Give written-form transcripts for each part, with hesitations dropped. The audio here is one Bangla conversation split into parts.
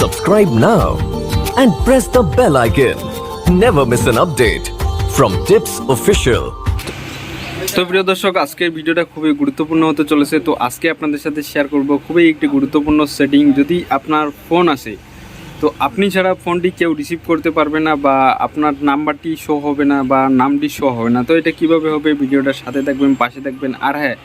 Subscribe now and press the bell icon. Never miss an update from Tips Official. তো প্রিয় দর্শক, আজকের ভিডিওটা খুবই গুরুত্বপূর্ণ হতে চলেছে। তো আজকে আপনাদের সাথে শেয়ার করব খুবই একটি গুরুত্বপূর্ণ সেটিং। যদি আপনার ফোন আসে তো আপনি ছাড়া ফোনটি কেউ রিসিভ করতে পারবে না, বা আপনার নাম্বারটি শো হবে না, বা নামটি শো হবে না। তো এটা কিভাবে হবে, ভিডিওটার সাথে থাকবেন, পাশে থাকবেন। আর হ্যাঁ,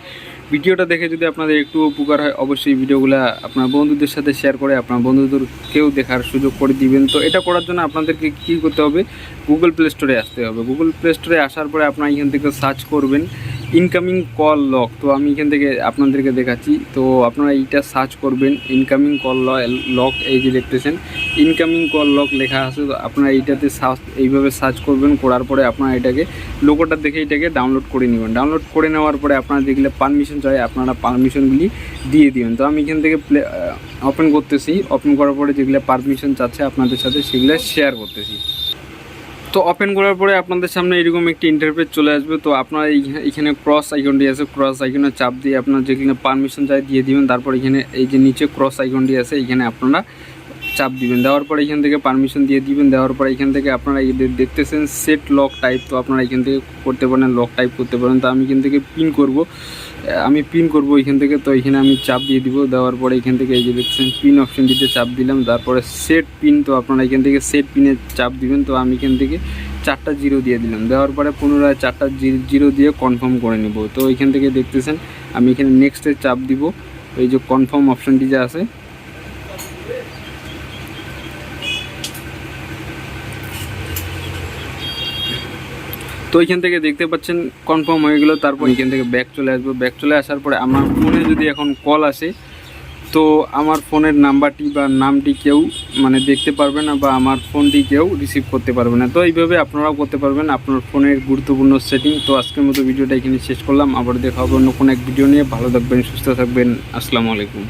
ভিডিওটা দেখে যদি আপনাদের একটু উপকার হয়, অবশ্যই ভিডিওগুলো আপনার বন্ধুদের সাথে শেয়ার করে আপনার বন্ধুদেরকেও দেখার সুযোগ করে দিবেন। তো এটা করার জন্য আপনাদেরকে কী করতে হবে, গুগল প্লে স্টোরে আসতে হবে। গুগল প্লে স্টোরে আসার পরে আপনারা এখান থেকে সার্চ করবেন ইনকামিং কল লক। তো আমি এখান থেকে আপনাদেরকে দেখাচ্ছি। তো আপনারা এইটা সার্চ করবেন ইনকামিং কল লক। এই যে দেখতেছেন ইনকামিং কল লক লেখা আছে, তো আপনারা এইটাতে এইভাবে সার্চ করবেন। করার পরে আপনারা এটাকে লোগোটা দেখে এটাকে ডাউনলোড করে নেবেন। ডাউনলোড করে নেওয়ার পরে আপনারা যেগুলো পারমিশন চাই আপনারা পারমিশনগুলি দিয়ে দিবেন। তো আমি এখান থেকে ওপেন করতেছি। ওপেন করার পরে যেগুলো পারমিশন চাচ্ছে আপনাদের সাথে সেগুলো শেয়ার করতেছি। তো ওপেন করার পরে আপনাদের সামনে এরকম একটি ইন্টারফেস চলে আসবে। তো আপনারা এখানে ক্রস আইকনটি আছে, ক্রস আইকনে চাপ দিয়ে আপনার যেখানে পারমিশন চাই দিয়ে দিবেন। তারপর এখানে এই যে নিচে ক্রস আইকনটি আছে, এখানে আপনারা চাপ দিবেন। দেওয়ার পরে এখান থেকে পারমিশন দিয়ে দিবেন। দেওয়ার পরে এখান থেকে আপনারা দেখতেছেন সেট লক টাইপ। তো আপনারা এখান থেকে করতে পারেন, লক টাইপ করতে পারেন। তো আমি এখান থেকে পিন করব, এখান থেকে। তো এখানে আমি চাপ দিয়ে দিব। দেওয়ার পরে এখান থেকে এই যে দেখছেন পিন অপশনটিতে চাপ দিলাম। তারপরে সেট পিন, তো আপনারা এখান থেকে সেট পিনে চাপ দিবেন। তো আমি এখান থেকে 4টা জিরো দিয়ে দিলাম। দেওয়ার পরে পুনরায় 4টা জিরো দিয়ে কনফার্ম করে নেব। তো এখান থেকে দেখতেছেন আমি এখানে নেক্সটে চাপ দিব। এই যে কনফার্ম অপশনটি যে আছে, তো এখান থেকে দেখতে পাচ্ছেন কনফার্ম হয়ে গেল। তারপর এখান থেকে ব্যাক চলে আসবো। ব্যাক চলে আসার পরে আমার ফোনে যদি এখন কল আসে, তো আমার ফোনের নাম্বারটি বা নামটি কেউ দেখতে পারবে না, বা আমার ফোনটি কেউ রিসিভ করতে পারবে না। তো এইভাবে আপনারাও করতে পারবেন আপনার ফোনের গুরুত্বপূর্ণ সেটিং। তো আজকের মতো ভিডিওটা এখানে শেষ করলাম। আবার দেখা হবে অন্য কোনো এক ভিডিও নিয়ে। ভালো থাকবেন, সুস্থ থাকবেন। আসসালামু আলাইকুম।